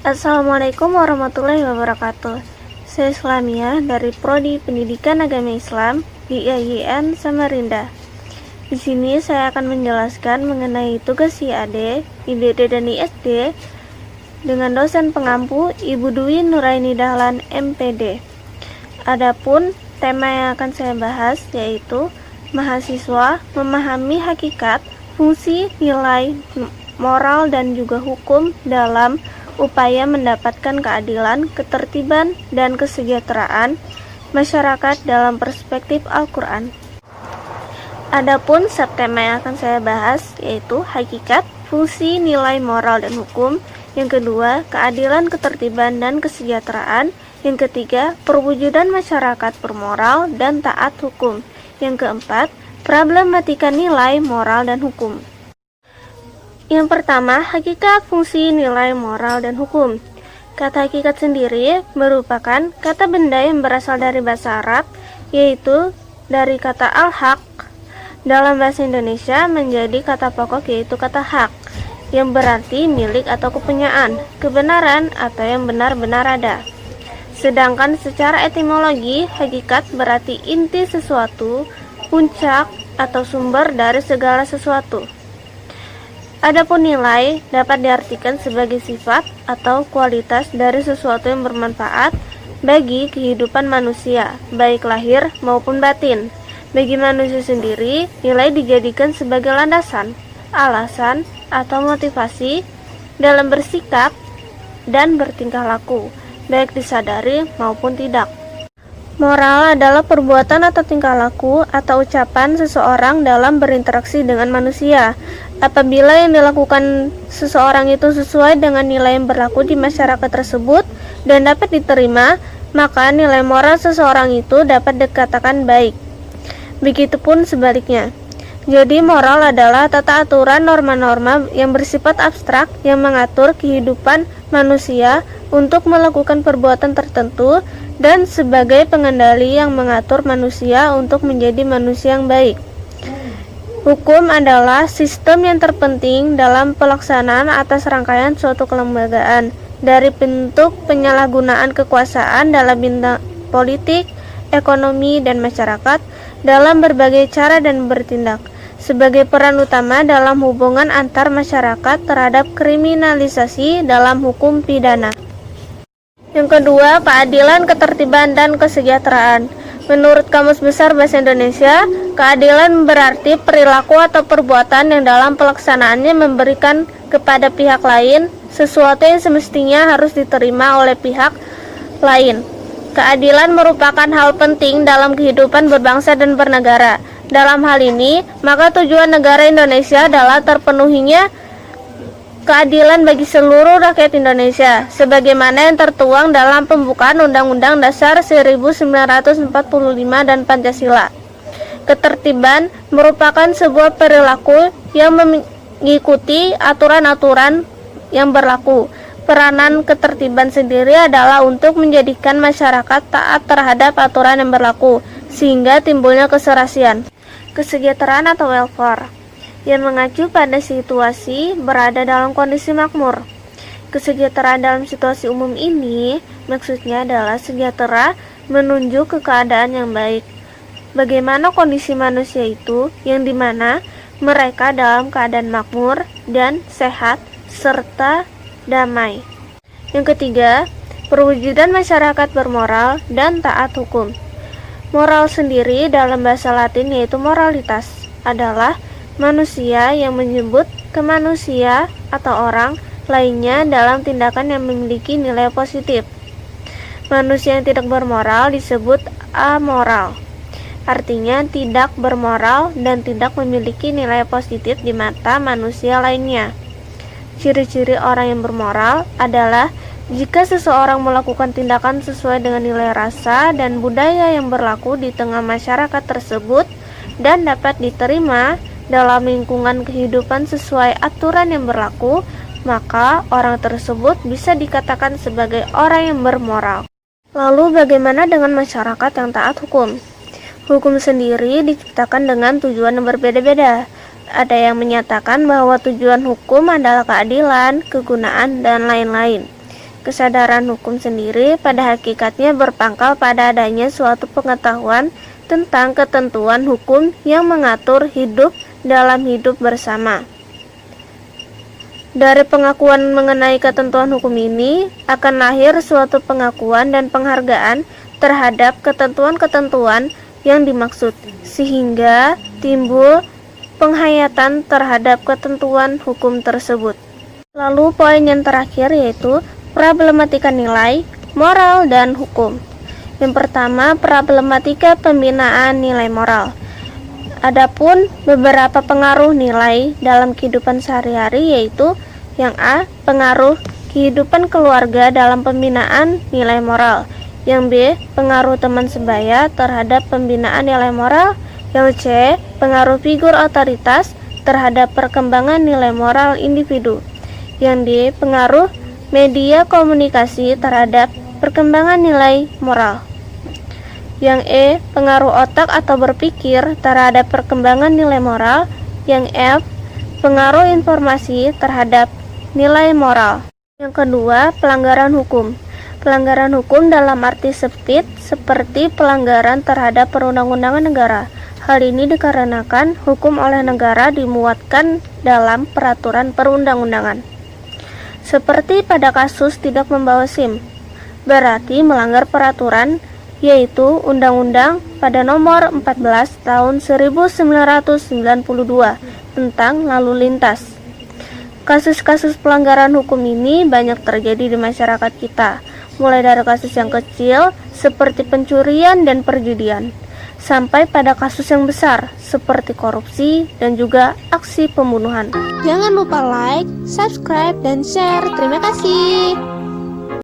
Assalamualaikum warahmatullahi wabarakatuh. Saya Islamia dari Prodi Pendidikan Agama Islam di IAIN Samarinda. Di sini saya akan menjelaskan mengenai tugas IAD, IBD dan ISD dengan dosen pengampu Ibu Dwi Nuraini Dahlan MPD. Adapun tema yang akan saya bahas yaitu mahasiswa memahami hakikat, fungsi, nilai, moral dan juga hukum dalam upaya mendapatkan keadilan, ketertiban, dan kesejahteraan masyarakat dalam perspektif Al-Quran. Adapun subtema yang akan saya bahas yaitu hakikat, fungsi, nilai, moral, dan hukum. Yang kedua, keadilan, ketertiban, dan kesejahteraan. Yang ketiga, perwujudan masyarakat bermoral dan taat hukum. Yang keempat, problematika nilai, moral, dan hukum. Yang pertama, hakikat, fungsi, nilai, moral, dan hukum. Kata hakikat sendiri merupakan kata benda yang berasal dari bahasa Arab, yaitu dari kata al-haq. Dalam bahasa Indonesia menjadi kata pokok yaitu kata hak, yang berarti milik atau kepunyaan, kebenaran atau yang benar-benar ada. Sedangkan secara etimologi, hakikat berarti inti sesuatu, puncak atau sumber dari segala sesuatu. Adapun nilai dapat diartikan sebagai sifat atau kualitas dari sesuatu yang bermanfaat bagi kehidupan manusia, baik lahir maupun batin. Bagi manusia sendiri, nilai dijadikan sebagai landasan, alasan, atau motivasi dalam bersikap dan bertingkah laku, baik disadari maupun tidak. Moral adalah perbuatan atau tingkah laku atau ucapan seseorang dalam berinteraksi dengan manusia. Apabila yang dilakukan seseorang itu sesuai dengan nilai yang berlaku di masyarakat tersebut dan dapat diterima, maka nilai moral seseorang itu dapat dikatakan baik. Begitupun sebaliknya. Jadi moral adalah tata aturan norma-norma yang bersifat abstrak yang mengatur kehidupan manusia untuk melakukan perbuatan tertentu dan sebagai pengendali yang mengatur manusia untuk menjadi manusia yang baik. Hukum adalah sistem yang terpenting dalam pelaksanaan atas rangkaian suatu kelembagaan, dari bentuk penyalahgunaan kekuasaan dalam bidang politik, ekonomi, dan masyarakat dalam berbagai cara dan bertindak, sebagai peran utama dalam hubungan antar masyarakat terhadap kriminalisasi dalam hukum pidana. Yang kedua, keadilan, ketertiban, dan kesejahteraan. Menurut Kamus Besar Bahasa Indonesia, keadilan berarti perilaku atau perbuatan yang dalam pelaksanaannya memberikan kepada pihak lain sesuatu yang semestinya harus diterima oleh pihak lain. Keadilan merupakan hal penting dalam kehidupan berbangsa dan bernegara. Dalam hal ini, maka tujuan negara Indonesia adalah terpenuhinya keadilan bagi seluruh rakyat Indonesia, sebagaimana yang tertuang dalam pembukaan Undang-Undang Dasar 1945 dan Pancasila. Ketertiban merupakan sebuah perilaku yang mengikuti aturan-aturan yang berlaku. Peranan ketertiban sendiri adalah untuk menjadikan masyarakat taat terhadap aturan yang berlaku, sehingga timbulnya keserasian. Kesejahteraan atau welfare yang mengacu pada situasi berada dalam kondisi makmur. Kesejahteraan dalam situasi umum ini maksudnya adalah sejahtera menunjuk ke keadaan yang baik. Bagaimana kondisi manusia itu yang dimana mereka dalam keadaan makmur dan sehat serta damai. Yang ketiga, perwujudan masyarakat bermoral dan taat hukum. Moral sendiri dalam bahasa Latin yaitu moralitas adalah manusia yang menyebut ke manusia atau orang lainnya dalam tindakan yang memiliki nilai positif. Manusia yang tidak bermoral disebut amoral. Artinya tidak bermoral dan tidak memiliki nilai positif di mata manusia lainnya. Ciri-ciri orang yang bermoral adalah jika seseorang melakukan tindakan sesuai dengan nilai rasa dan budaya yang berlaku di tengah masyarakat tersebut dan dapat diterima dalam lingkungan kehidupan sesuai aturan yang berlaku, maka orang tersebut bisa dikatakan sebagai orang yang bermoral. Lalu bagaimana dengan masyarakat yang taat hukum? Hukum sendiri diciptakan dengan tujuan yang berbeda-beda. Ada yang menyatakan bahwa tujuan hukum adalah keadilan, kegunaan, dan lain-lain. Kesadaran hukum sendiri pada hakikatnya berpangkal pada adanya suatu pengetahuan tentang ketentuan hukum yang mengatur hidup dalam hidup bersama. Dari pengakuan mengenai ketentuan hukum ini akan lahir suatu pengakuan dan penghargaan terhadap ketentuan-ketentuan yang dimaksud, sehingga timbul penghayatan terhadap ketentuan hukum tersebut. Lalu poin yang terakhir yaitu problematika nilai, moral, dan hukum. Yang pertama, problematika pembinaan nilai moral. Adapun beberapa pengaruh nilai dalam kehidupan sehari-hari yaitu yang A, pengaruh kehidupan keluarga dalam pembinaan nilai moral. Yang B, pengaruh teman sebaya terhadap pembinaan nilai moral. Yang C, pengaruh figur otoritas terhadap perkembangan nilai moral individu. Yang D, pengaruh media komunikasi terhadap perkembangan nilai moral. Yang E, pengaruh otak atau berpikir terhadap perkembangan nilai moral. Yang F, pengaruh informasi terhadap nilai moral. Yang kedua, pelanggaran hukum. Pelanggaran hukum dalam arti sempit seperti pelanggaran terhadap perundang-undangan negara. Hal ini dikarenakan hukum oleh negara dimuatkan dalam peraturan perundang-undangan. Seperti pada kasus tidak membawa SIM, berarti melanggar peraturan, yaitu Undang-Undang pada nomor 14 tahun 1992 tentang lalu lintas. Kasus-kasus pelanggaran hukum ini banyak terjadi di masyarakat kita, mulai dari kasus yang kecil seperti pencurian dan perjudian, sampai pada kasus yang besar seperti korupsi dan juga aksi pembunuhan. Jangan lupa like, subscribe, dan share. Terima kasih.